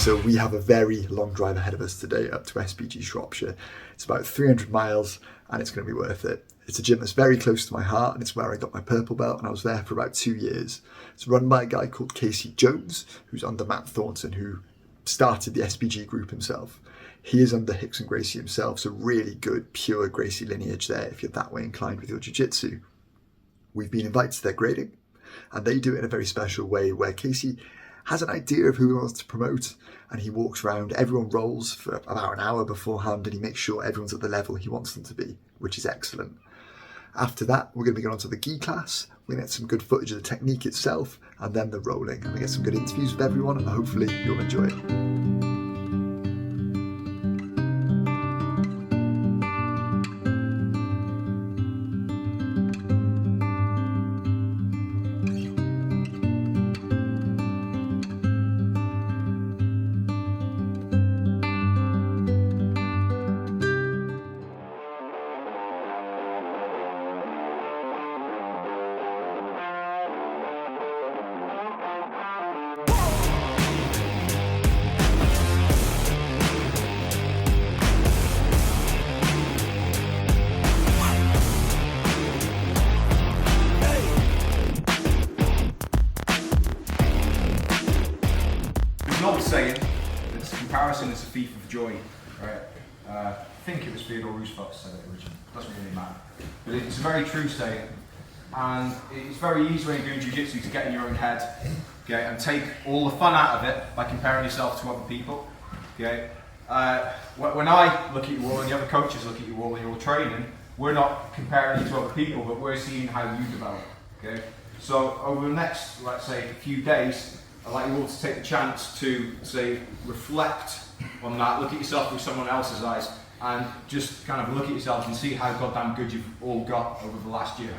So we have a very long drive ahead of us today up to SBG Shropshire. It's about 300 miles and it's going to be worth it. It's a gym that's very close to my heart and it's where I got my purple belt, and I was there for about 2 years. It's run by a guy called Casey Jones, who's under Matt Thornton, who started the SBG group himself. He is under Hicks and Gracie himself, so really good, pure Gracie lineage there if you're that way inclined with your jiu-jitsu. We've been invited to their grading, and they do it in a very special way where Casey has an idea of who he wants to promote, and he walks around, everyone rolls for about an hour beforehand, and he makes sure everyone's at the level he wants them to be, which is excellent. After that, we're going to be going on to the gi class. We're going to get some good footage of the technique itself, and then the rolling. And we get some good interviews with everyone, and hopefully you'll enjoy it. An old saying, it's comparison is a thief of joy, right? I think it was Theodore Roosevelt said it originally, doesn't really matter. But it's a very true saying, and it's very easy when you're doing jiu-jitsu to get in your own head, okay, and take all the fun out of it by comparing yourself to other people, okay? When I look at you all and the other coaches look at you all and you're training, we're not comparing you to other people, but we're seeing how you develop, okay? So over the next, let's say, few days, I'd like you all to take the chance to, say, reflect on that, look at yourself with someone else's eyes, and just kind of look at yourselves and see how goddamn good you've all got over the last year.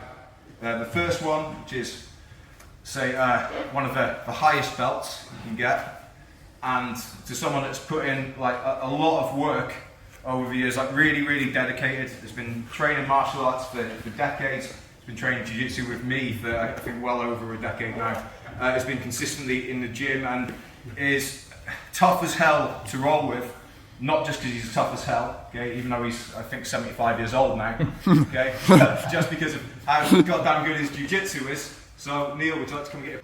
The first one, which is, say, one of the highest belts you can get, and to someone that's put in like a lot of work over the years, like really dedicated, has been training martial arts for decades, has been training jiu-jitsu with me for I think well over a decade now. Has been consistently in the gym and is tough as hell to roll with, not just because he's tough as hell, okay, even though he's I think 75 years old now, okay, just because of how goddamn good his jiu-jitsu is. So Neil, would you like to come and get your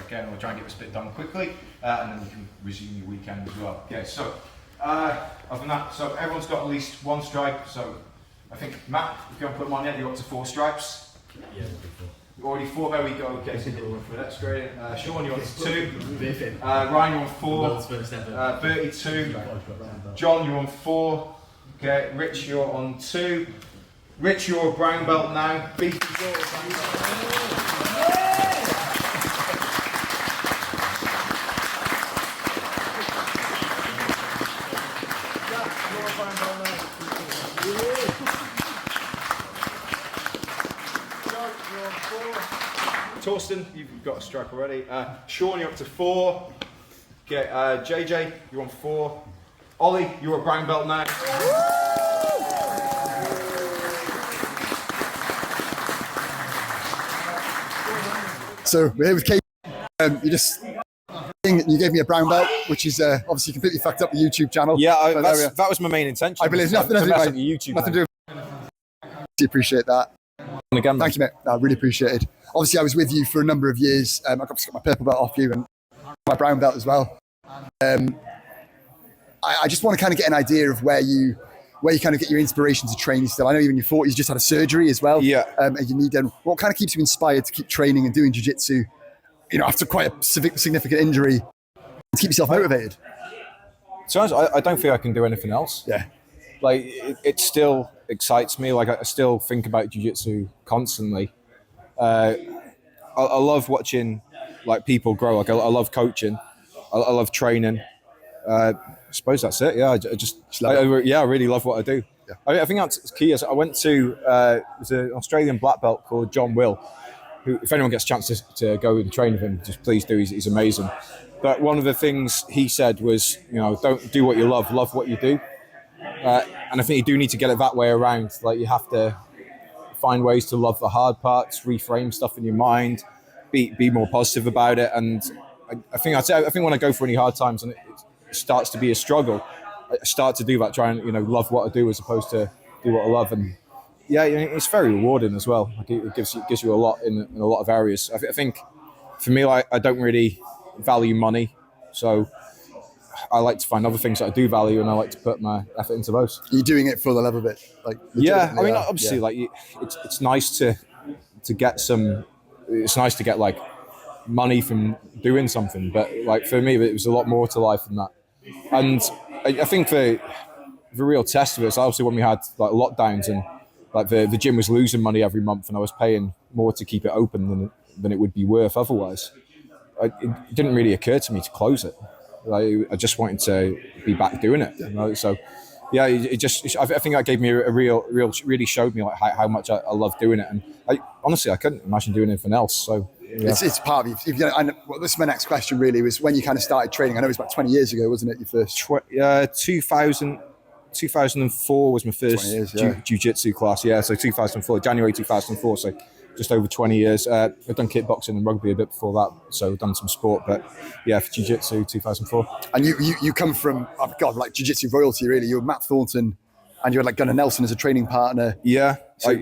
Again, we'll try and get this bit done quickly, and then you can resume your weekend as well. Okay, so other than that, so everyone's got at least one stripe. So I think Matt, if you haven't put them on yet, you're up to 4 stripes. Yeah, already 4. There we go. Okay, so that's great. Sean, you're on to 2. Ryan, you're on 4. 32. John, you're on 4. Okay, Rich, you're on 2. Rich, you're a brown belt now. Beef, you're a brown belt. Torsten, you've got a stripe already. Sean, you're up to 4. Okay, JJ, you're on 4. Ollie, you're a brown belt now. So we're here with Kate. You gave me a brown belt, which is obviously completely fucked up the YouTube channel. Yeah, that was my main intention. I believe nothing to do with YouTube. Nothing to do. I appreciate that. Again, thank you, mate. I really appreciate it. Obviously, I was with you for a number of years. I got my purple belt off you and my brown belt as well. I just want to kind of get an idea of where you kind of get your inspiration to train still. I know even in your 40s you just had a surgery as well. Yeah. And you need what kind of keeps you inspired to keep training and doing jiu-jitsu, you know, after quite a significant injury, to keep yourself motivated? So I don't think I can do anything else. Yeah. Like it still excites me. Like I still think about jiu-jitsu constantly. I love watching like people grow. Like I love coaching. I love training. I suppose that's it. Yeah, I really love what I do. Yeah. I think that's key. Is I went to there's an Australian black belt called John Will, who, if anyone gets a chance to go and train with him, just please do. He's amazing. But one of the things he said was, don't do what you love what you do. And I think you do need to get it that way around. Like, you have to find ways to love the hard parts, reframe stuff in your mind, be more positive about it. And I think when I go through any hard times and it starts to be a struggle, I start to do that, try and love what I do as opposed to do what I love. And yeah, it's very rewarding as well. Like, it gives you a lot in a lot of areas. I think for me, like, I don't really value money, so I like to find other things that I do value, and I like to put my effort into those. You're doing it for the love of it, like. Yeah, I mean, obviously, like, it's nice to get some. It's nice to get, like, money from doing something, but, like, for me, it was a lot more to life than that. And I think the real test of it is obviously when we had, like, lockdowns and, like, the gym was losing money every month, and I was paying more to keep it open than it would be worth otherwise. It didn't really occur to me to close it. I just wanted to be back doing it. So yeah, I think that gave me really showed me, like, how much I love doing it. And honestly, I couldn't imagine doing anything else. So yeah. It's part of you. And this is my next question. Really, was when you kind of started training. I know it was about 20 years ago, wasn't it? Your first. 2004 was my first Jiu-Jitsu class. Yeah, so 2004, January 2004. So just over 20 years. I've done kickboxing and rugby a bit before that, so I've done some sport. But yeah, for Jiu-Jitsu, 2004. And you come from, oh God, like Jiu-Jitsu royalty, really. You were Matt Thornton, and you had, like, Gunnar Nelson as a training partner. Yeah. So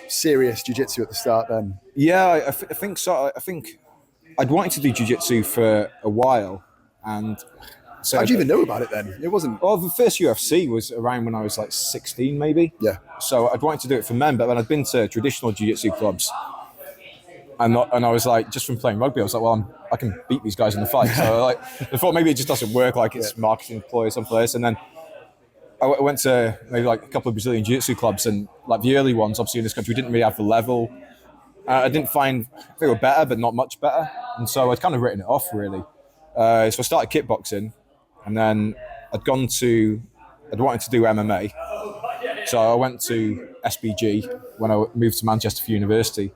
serious Jiu-Jitsu at the start then. Yeah, I think so. I think I'd wanted to do Jiu-Jitsu for a while. And so how'd you even know about it then? It wasn't. Well, the first UFC was around when I was like 16, maybe. Yeah. So I'd wanted to do it for men, but then I'd been to traditional jiu-jitsu clubs, and I was like, just from playing rugby, I was like, well, I can beat these guys in the fight. So, like, I thought maybe it just doesn't work, like it's marketing ploy someplace. And then I went to maybe like a couple of Brazilian jiu-jitsu clubs, and, like, the early ones, obviously in this country, didn't really have the level. I didn't find they were better, but not much better, and so I'd kind of written it off, really. So I started kickboxing. And then I'd wanted to do MMA. So I went to SBG when I moved to Manchester for university.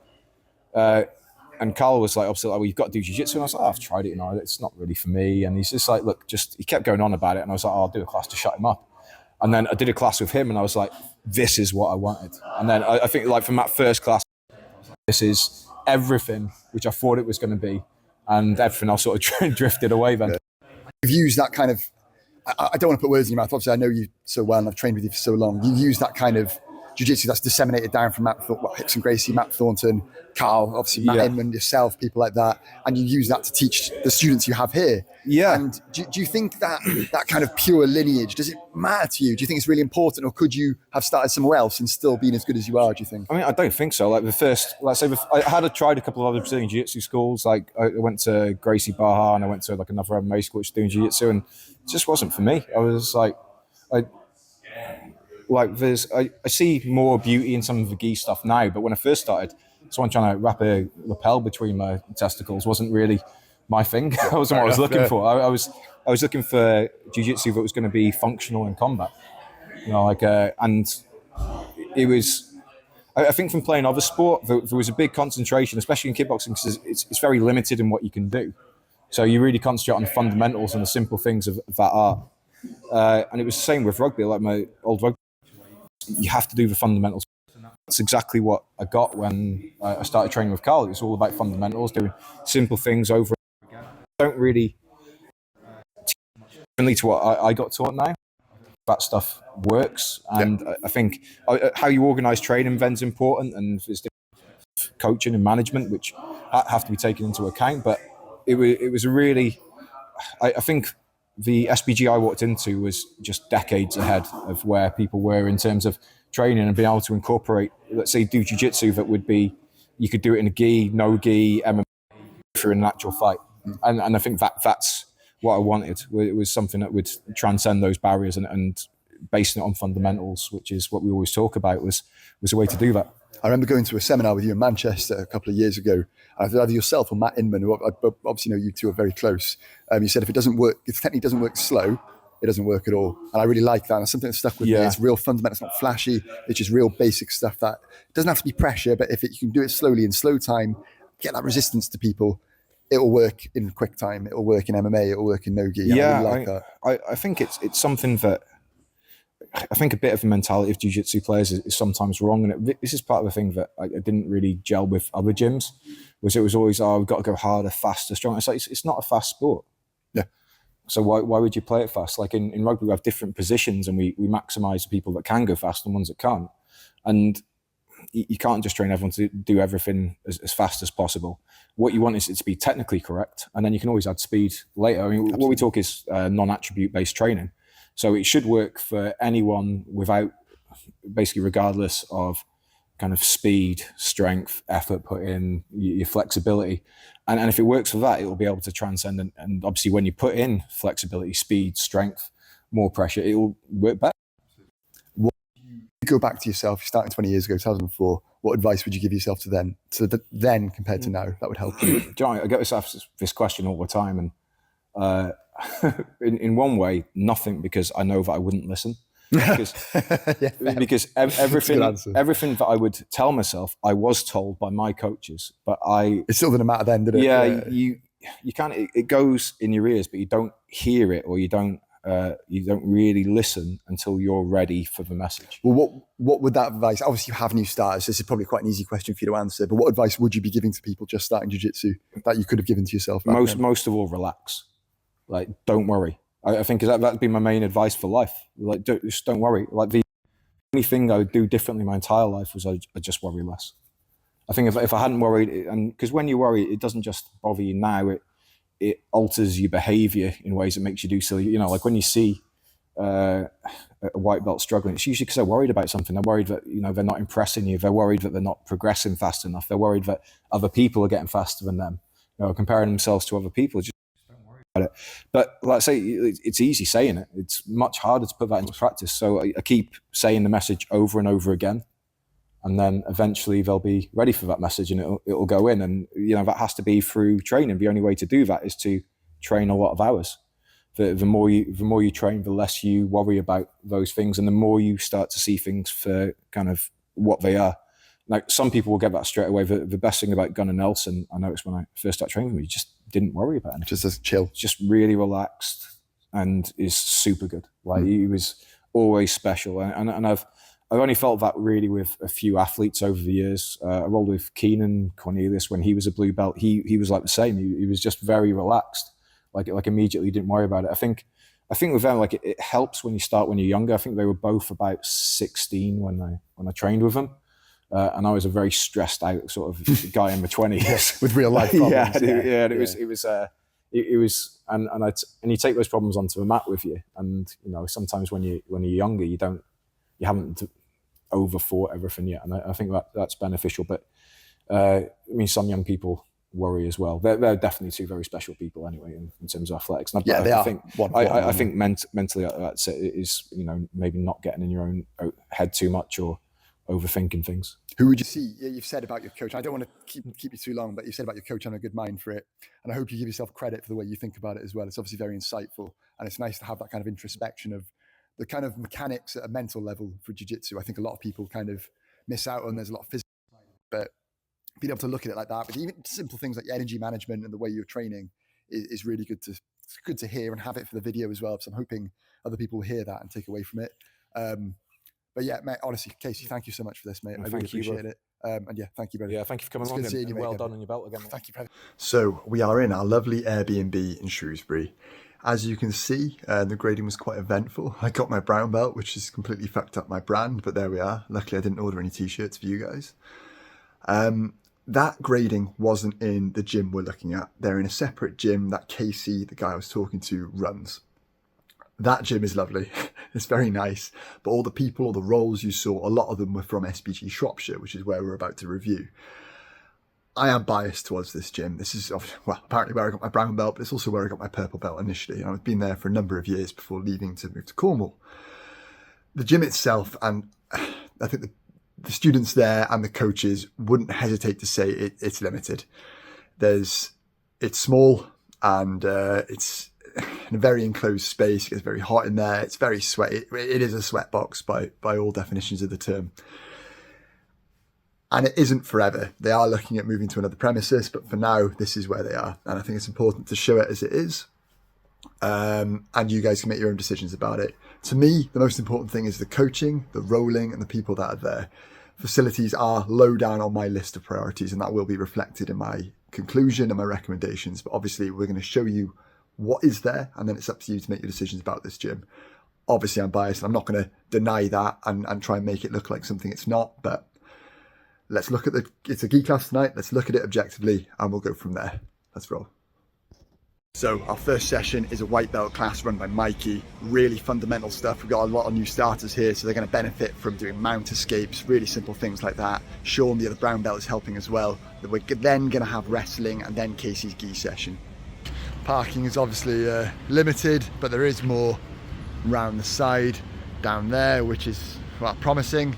And Carl was like, obviously, like, well, you've got to do jiu-jitsu. And I was like, I've tried it, it's not really for me. And he's just like, look, he kept going on about it. And I was like, I'll do a class to shut him up. And then I did a class with him, and I was like, this is what I wanted. And then I think, like, from that first class, this is everything which I thought it was going to be. And everything else sort of drifted away then. You've used that kind of, I don't want to put words in your mouth. Obviously, I know you so well, and I've trained with you for so long. You use that kind of jiu-jitsu that's disseminated down from Hickson Gracie, Matt Thornton, Carl, obviously Matt Inman, yourself, people like that, and you use that to teach the students you have here. Yeah. And do you think that kind of pure lineage, does it matter to you? Do you think it's really important, or could you have started somewhere else and still been as good as you are, do you think? I mean, I don't think so. Like, I had tried a couple of other Brazilian jiu-jitsu schools. Like, I went to Gracie Barra, and I went to, like, another MMA school which was doing jiu-jitsu, and it just wasn't for me. I was like, I see more beauty in some of the gi stuff now, but when I first started, someone trying to wrap a lapel between my testicles wasn't really my thing. That wasn't what I was looking for. I was looking for jiu-jitsu that was going to be functional in combat. And it was. I think from playing other sport, there was a big concentration, especially in kickboxing, because it's very limited in what you can do. So you really concentrate on the fundamentals and the simple things of that art. And it was the same with rugby. Like, my old rugby, you have to do the fundamentals. That's exactly what I got when I started training with Carl. It was all about fundamentals, doing simple things over and over again. I don't really differently to what I got taught now. That stuff works, and I think how you organise training then's important, and there's different coaching and management which have to be taken into account. But it was a really, I think the SBG I walked into was just decades ahead of where people were in terms of training and being able to incorporate, let's say, do jiu-jitsu that would be, you could do it in a gi, no gi, MMA for an actual fight. And I think that's what I wanted. It was something that would transcend those barriers and basing it on fundamentals, which is what we always talk about, was a way to do that. I remember going to a seminar with you in Manchester a couple of years ago. I think either yourself or Matt Inman, who I obviously know you two are very close. You said if it doesn't work, if the technique doesn't work slow, it doesn't work at all. And I really like that. And it's something that stuck with me. It's real fundamental. It's not flashy. It's just real basic stuff that doesn't have to be pressure, but if you can do it slowly in slow time, get that resistance to people, it'll work in quick time. It'll work in MMA. It'll work in no-gi. Yeah, I really like that. I think it's something that I think a bit of the mentality of jiu-jitsu players is sometimes wrong. And this is part of the thing that I didn't really gel with other gyms, was it was always, we've got to go harder, faster, stronger. It's like, it's not a fast sport. Yeah. So why would you play it fast? Like in rugby, we have different positions and we maximize the people that can go fast and ones that can't. And you can't just train everyone to do everything as fast as possible. What you want is it to be technically correct, and then you can always add speed later. I mean, Absolutely. What we talk is non-attribute based training. So it should work for anyone without, basically regardless of kind of speed, strength, effort put in, your flexibility. And if it works for that, it will be able to transcend. And obviously when you put in flexibility, speed, strength, more pressure, it will work better. Go back to yourself, you're starting 20 years ago, 2004, what advice would you give yourself to then compared to now that would help you? John, I get this question all the time, and in one way, nothing, because I know that I wouldn't listen. Because, because everything that I would tell myself, I was told by my coaches, but it still didn't matter then, did it? Yeah, you can't, it goes in your ears, but you don't hear it, or you don't really listen until you're ready for the message. Well, what would that advice, obviously you have new starters, this is probably quite an easy question for you to answer, but what advice would you be giving to people just starting jiu-jitsu that you could have given to yourself? Most of all, relax. Like, don't worry. I think that'd be my main advice for life. Like, just don't worry. Like, the only thing I would do differently my entire life was I just worry less. I think if I hadn't worried, and because when you worry, it doesn't just bother you now, it alters your behavior in ways that makes you do silly. You know, like when you see a white belt struggling, it's usually because they're worried about something. They're worried that, you know, they're not impressing you. They're worried that they're not progressing fast enough. They're worried that other people are getting faster than them. You know, comparing themselves to other people. Just don't worry about it. But like I say, it's easy saying it. It's much harder to put that into practice. So I keep saying the message over and over again. And then eventually they'll be ready for that message, and it'll go in. And, you know, that has to be through training. The only way to do that is to train a lot of hours. The more you train, the less you worry about those things, and the more you start to see things for kind of what they are. Like, some people will get that straight away. The best thing about Gunnar Nelson, I noticed when I first started training him, he just didn't worry about anything. Just as chill. Just really relaxed and is super good. Like, he was always special. And I've only felt that really with a few athletes over the years. I rolled with Keenan Cornelius when he was a blue belt. He was like the same. He was just very relaxed. Like immediately didn't worry about it. I think with them, like, it helps when you start when you're younger. I think they were both about 16 when I trained with them. And I was a very stressed out sort of guy in my 20s with real life problems. It was, and you take those problems onto the mat with you. And, you know, sometimes when you're younger, you haven't overthought everything yet. And I think that's beneficial. But I mean, some young people worry as well. They're definitely two very special people anyway in terms of athletics. And I think mentally that's it, is, you know, maybe not getting in your own head too much or overthinking things. Who would you see? You've said about your coach, I don't want to keep you too long, but you've said about your coach having a good mind for it. And I hope you give yourself credit for the way you think about it as well. It's obviously very insightful. And it's nice to have that kind of introspection of the kind of mechanics at a mental level for jiu-jitsu. I think a lot of people kind of miss out on. There's a lot of physical, but being able to look at it like that, but even simple things like energy management and the way you're training is really good to hear, and have it for the video as well. So I'm hoping other people will hear that and take away from it. But yeah, mate, honestly, Casey, thank you so much for this, mate. I really appreciate it. And yeah, thank you, brother. Yeah, thank you for coming along. And well done on your belt again. Thank you, brother. So we are in our lovely Airbnb in Shrewsbury. As you can see, the grading was quite eventful. I got my brown belt, which has completely fucked up my brand, but there we are. Luckily, I didn't order any t-shirts for you guys. That grading wasn't in the gym we're looking at. They're in a separate gym that Casey, the guy I was talking to, runs. That gym is lovely. It's very nice. But all the people, all the roles you saw, a lot of them were from SBG Shropshire, which is where we're about to review. I am biased towards this gym. This is, well, apparently where I got my brown belt, but it's also where I got my purple belt initially. And I've been there for a number of years before leaving to move to Cornwall. The gym itself, and I think the students there and the coaches wouldn't hesitate to say it's limited. It's small and it's in a very enclosed space. It gets very hot in there. It's very sweaty. It is a sweat box by all definitions of the term. And it isn't forever. They are looking at moving to another premises, but for now, this is where they are. And I think it's important to show it as it is. And you guys can make your own decisions about it. To me, the most important thing is the coaching, the rolling, and the people that are there. Facilities are low down on my list of priorities, and that will be reflected in my conclusion and my recommendations. But obviously, we're going to show you what is there, and then it's up to you to make your decisions about this gym. Obviously, I'm biased. I'm not going to deny that and try and make it look like something it's not, but let's look at it's a gi class tonight. Let's look at it objectively and we'll go from there. Let's roll. So our first session is a white belt class run by Mikey. Really fundamental stuff. We've got a lot of new starters here, so they're going to benefit from doing mount escapes, really simple things like that. Sean, the other brown belt, is helping as well. We're then going to have wrestling and then Casey's gi session. Parking is obviously limited, but there is more round the side down there, which is promising.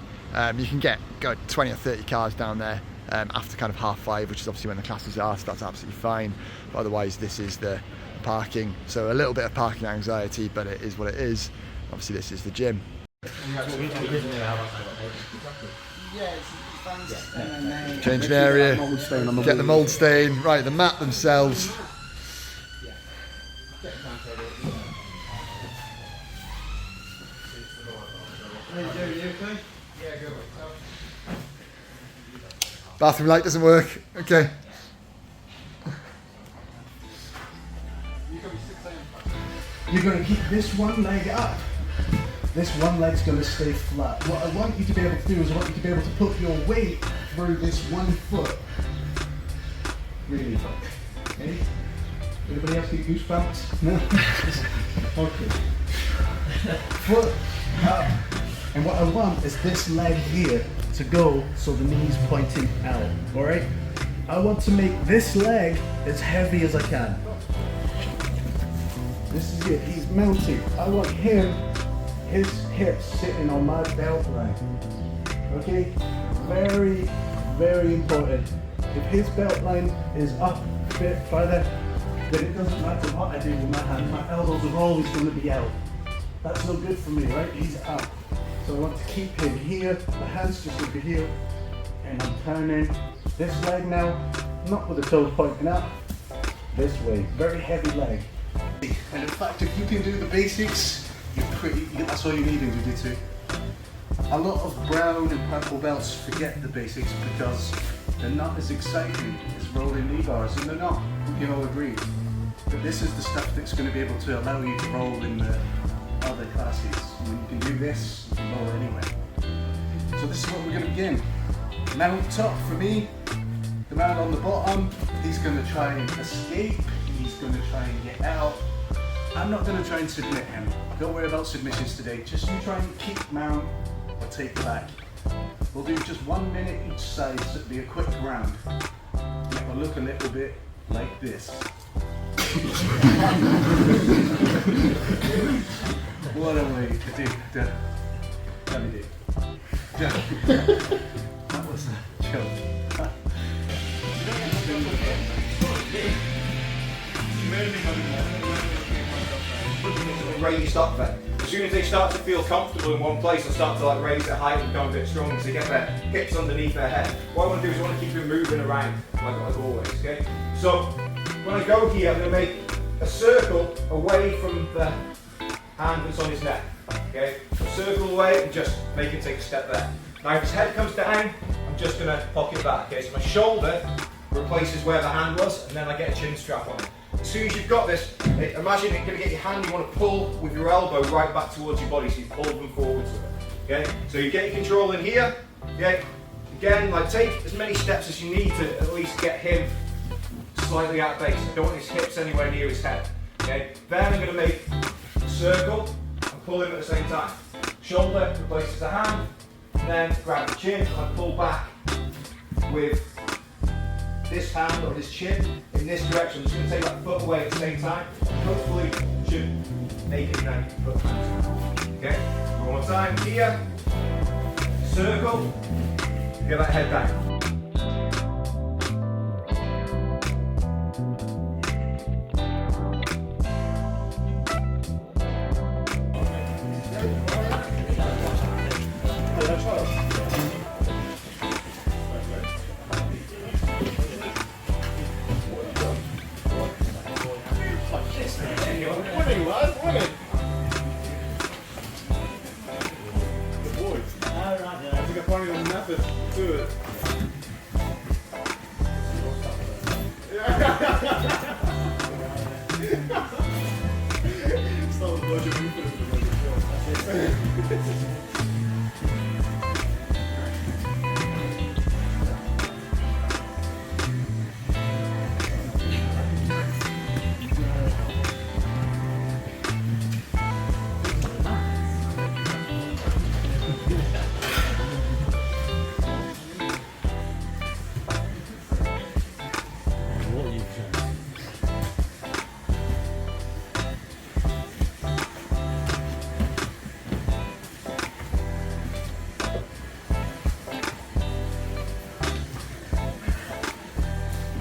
You can go 20 or 30 cars down there after kind of 5:30, which is obviously when the classes are, so that's absolutely fine. But otherwise, this is the parking. So a little bit of parking anxiety, but it is what it is. Obviously, this is the gym. Change an area, get the mold stain, right, the mat themselves. Bathroom light doesn't work. Okay. You're going to keep this one leg up. This one leg's going to stay flat. What I want you to be able to do is I want you to be able to put your weight through this one foot. Really. Okay? Anybody else get goosebumps? No? Okay. Foot up. And what I want is this leg here to go so the knee's pointing out, all right? I want to make this leg as heavy as I can. This is it, he's mounted. I want his hips sitting on my belt line, okay? Very, very important. If his belt line is up a bit further, then it doesn't matter what I do with my hand. My elbows are always gonna be out. That's no good for me, right? He's up. So I want to keep him here, the hand's just over here, and I'm turning this leg now, not with the toes pointing up, this way, very heavy leg. And in fact, if you can do the basics, that's all you need in Jiu-Jitsu. A lot of brown and purple belts forget the basics because they're not as exciting as rolling knee bars, and they're not, we can all agree. But this is the stuff that's going to be able to allow you to roll in the other classes. When you can do this, you can roll anyway. So this is what we're going to begin. Mount top for me, the man on the bottom, he's going to try and escape, he's going to try and get out. I'm not going to try and submit him. Don't worry about submissions today, just you try and keep mount or take back. We'll do just 1 minute each side, so it'll be a quick round. It will look a little bit like this. What a way to do that. Let me do. That was a joke. Raised up then. As soon as they start to feel comfortable in one place, they'll start to like raise their height and become a bit stronger, so they get their hips underneath their head. What I want to do is I want to keep them moving around like always, okay? So when I go here, I'm going to make a circle away from the hand that's on his neck, okay? A circle away and just make him take a step there. Now if his head comes down, I'm just going to pocket that, okay? So my shoulder replaces where the hand was, and then I get a chin strap on it. As soon as you've got this, imagine you're going to get your hand, you want to pull with your elbow right back towards your body, so you pull them forwards with it, okay? So you get your control in here, okay? Again, like take as many steps as you need to at least get him slightly out of base. I don't want his hips anywhere near his head, okay? Then I'm going to make a circle and pull him at the same time. Shoulder replaces the hand, and then grab the chin and I pull back with this hand or this chin in this direction. I'm just going to take that foot away at the same time. Hopefully should make it now foot hands. Okay, one more time here. Circle, Get that head down.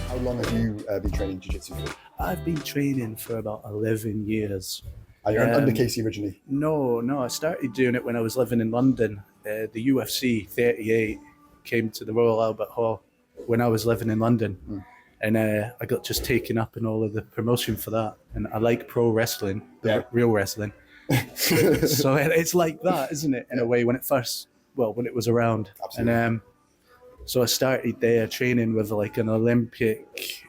How long have you been training jiu-jitsu for? I've been training for about 11 years. And you're under Casey originally? No, I started doing it when I was living in London. The UFC 38 came to the Royal Albert Hall when I was living in London. And I got just taken up in all of the promotion for that. And I like pro wrestling, real wrestling. So it's like that, isn't it? In a way, when it was around. Absolutely. And so I started there training with like an Olympic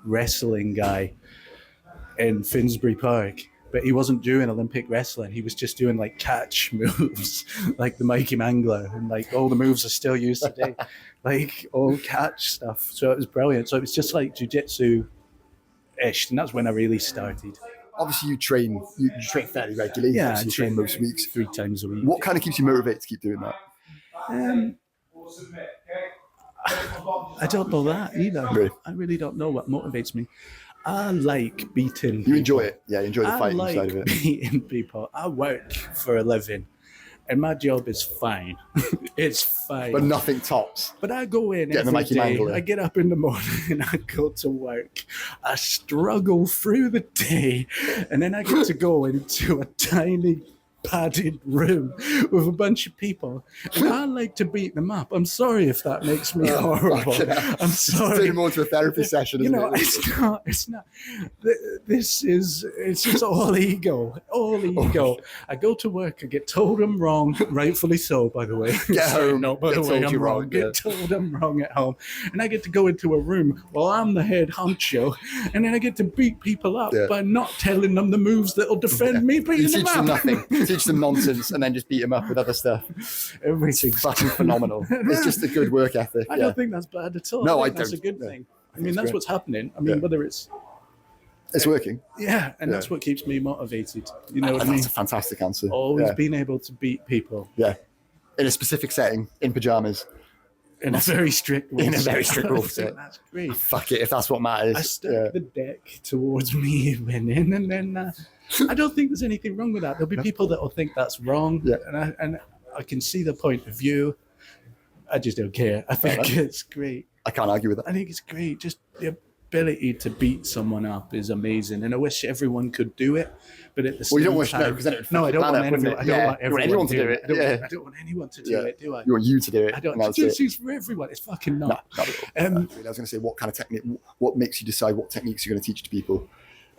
wrestling guy in Finsbury Park. But he wasn't doing Olympic wrestling. He was just doing like catch moves, like the Mikey Mangler, and like all the moves are still used today, like all catch stuff. So it was brilliant. So it was just like jiu-jitsu-ish, and that's when I really started. Obviously, you train fairly regularly. Yeah, Obviously, you train most weeks. 3 times a week. What kind of keeps you motivated to keep doing that? I don't know that either. Really? I really don't know what motivates me. I like beating. You enjoy it? Yeah, you enjoy the I fighting like side of it. beating people. I work for a living, and my job is fine. It's fine. But nothing tops. But I go in Getting the every Mikey day. Mangler. I get up in the morning and I go to work. I struggle through the day, and then I get to go into a tiny padded room with a bunch of people, and I like to beat them up. I'm sorry if that makes me horrible. I'm sorry. It's more to a therapy session, isn't it? It's not. It's just all ego. I go to work, I get told I'm wrong, rightfully so, by the way. Get home, No, by get the way, told I'm you're wrong. wrong, Get told I'm wrong at home. And I get to go into a room while I'm the head honcho, and then I get to beat people up by not telling them the moves that'll defend me beating You them teach up. them nothing. You teach them nonsense and then just beat them up with other stuff. Everything's Fucking phenomenal. It's just a good work ethic. I don't think that's bad at all. No, I think I that's a don't. good No. thing. I it's mean, that's great. what's happening. I mean, whether it's working. and that's what keeps me motivated. You know what I And mean? that's a fantastic answer. Always being able to beat people Yeah. In a specific setting, in pajamas. in a very strict way. In a very strict I rule think set. That's great. Fuck it, if that's what matters. I stuck the deck towards me winning, and then I don't think there's anything wrong with that. There'll be people that will think that's wrong, and I can see the point of view. I just don't care. I think it's great. I can't argue with that. I think it's great. Just the ability to beat someone up is amazing, and I wish everyone could do it. But at the same Well, you don't wish, time, no, because then it would no, I don't plan want up, wouldn't anyone. it? I don't Yeah. want You want everyone anyone to do it. I don't want anyone to do it. Do I? You want you to do it. I don't. and that's it. Jiu-Jitsu's for everyone. It's fucking not. No, not at all. I was going to say, what kind of technique, what makes you decide what techniques you're going to teach to people?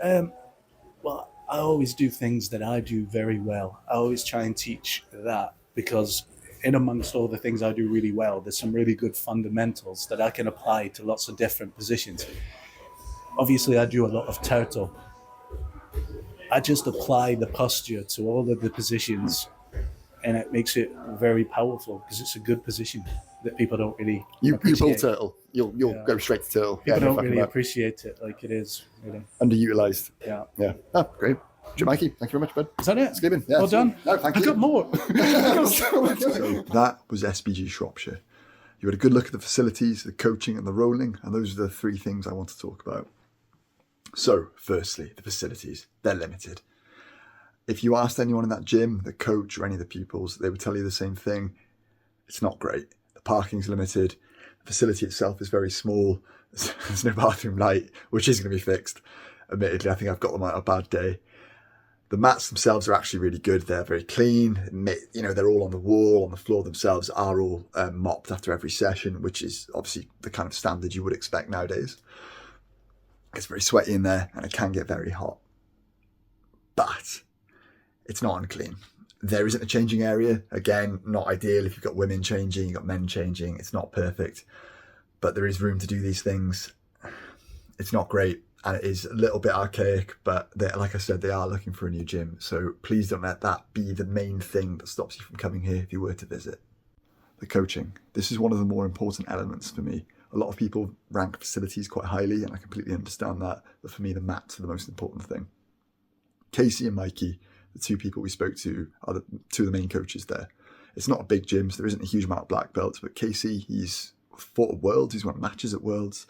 Well, I always do things that I do very well. I always try and teach that, because in amongst all the things I do really well, there's some really good fundamentals that I can apply to lots of different positions. Obviously, I do a lot of turtle. I just apply the posture to all of the positions, and it makes it very powerful because it's a good position that people don't really You pull appreciate. turtle. You'll go straight to turtle. People no don't fucking really doubt. appreciate it like it is. Really. Underutilized. Yeah. Yeah. Oh, great. Mikey, thank you very much, bud. Is that it? It's good. Yeah, Well done. No, thank I you. got more. So that was SBG Shropshire. You had a good look at the facilities, the coaching and the rolling, and those are the 3 things I want to talk about. So, firstly, the facilities. They're limited. If you asked anyone in that gym, the coach or any of the pupils, they would tell you the same thing. It's not great. The The parking's limited. The facility itself is very small. There's no bathroom light, which is going to be fixed. Admittedly, I think I've got them on a bad day. The mats themselves are actually really good. They're very clean. You know, they're all on the wall, on the floor themselves are all mopped after every session, which is obviously the kind of standard you would expect nowadays. It's very sweaty in there and it can get very hot. But it's not unclean. There isn't a changing area. Again, not ideal if you've got women changing, you've got men changing. It's not perfect, but there is room to do these things. It's not great. And it is a little bit archaic, but like I said, they are looking for a new gym. So please don't let that be the main thing that stops you from coming here if you were to visit. The coaching. This is one of the more important elements for me. A lot of people rank facilities quite highly, and I completely understand that. But for me, the mats are the most important thing. Casey and Mikey, the two people we spoke to, are the two of the main coaches there. It's not a big gym, so there isn't a huge amount of black belts. But Casey, he's fought at Worlds. He's won matches at Worlds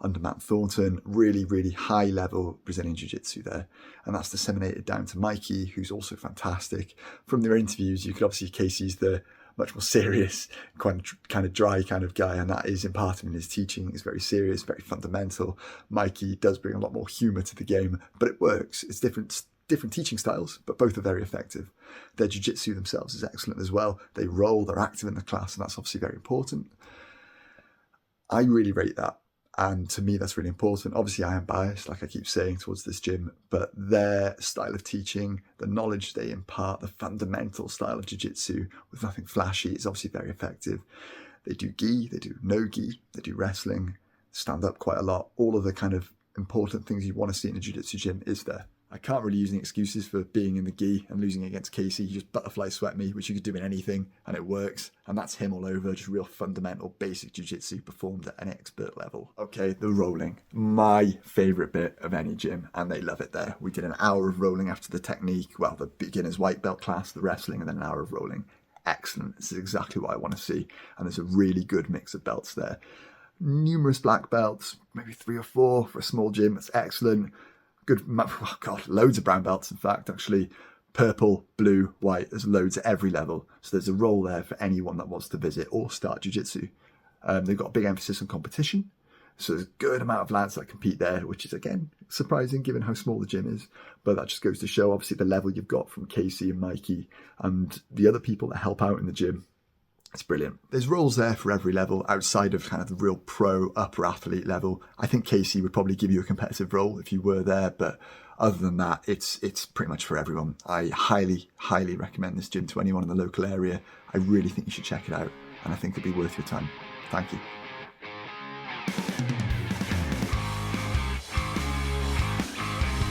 under Matt Thornton, really, really high level Brazilian Jiu-Jitsu there. And that's disseminated down to Mikey, who's also fantastic. From their interviews, you could obviously, Casey's the much more serious, kind of dry kind of guy, and that is imparted in his teaching. It's very serious, very fundamental. Mikey does bring a lot more humour to the game, but it works. It's different teaching styles, but both are very effective. Their jiu-jitsu themselves is excellent as well. They roll, they're active in the class, and that's obviously very important. I really rate that. And to me, that's really important. Obviously, I am biased, like I keep saying, towards this gym, but their style of teaching, the knowledge they impart, the fundamental style of jiu-jitsu with nothing flashy is obviously very effective. They do gi, they do no gi, they do wrestling, stand up quite a lot. All of the kind of important things you want to see in a jiu-jitsu gym is there. I can't really use any excuses for being in the gi and losing against Casey. He just butterfly sweat me, which you could do in anything, and it works. And that's him all over, just real fundamental, basic jiu-jitsu performed at an expert level. Okay, the rolling. My favourite bit of any gym, and they love it there. We did an hour of rolling after the technique, well, the beginner's white belt class, the wrestling, and then an hour of rolling. Excellent. This is exactly what I want to see. And there's a really good mix of belts there. Numerous black belts, maybe 3 or 4 for a small gym. That's excellent. Good, oh God, loads of brown belts, in fact, actually. Purple, blue, white, there's loads at every level. So there's a role there for anyone that wants to visit or start jiu-jitsu. They've got a big emphasis on competition. So there's a good amount of lads that compete there, which is, again, surprising given how small the gym is. But that just goes to show, obviously, the level you've got from Casey and Mikey and the other people that help out in the gym. It's brilliant. There's roles there for every level outside of kind of the real pro upper athlete level. I think Casey would probably give you a competitive role if you were there, but other than that, it's pretty much for everyone. I highly, highly recommend this gym to anyone in the local area. I really think you should check it out, and I think it'd be worth your time. Thank you.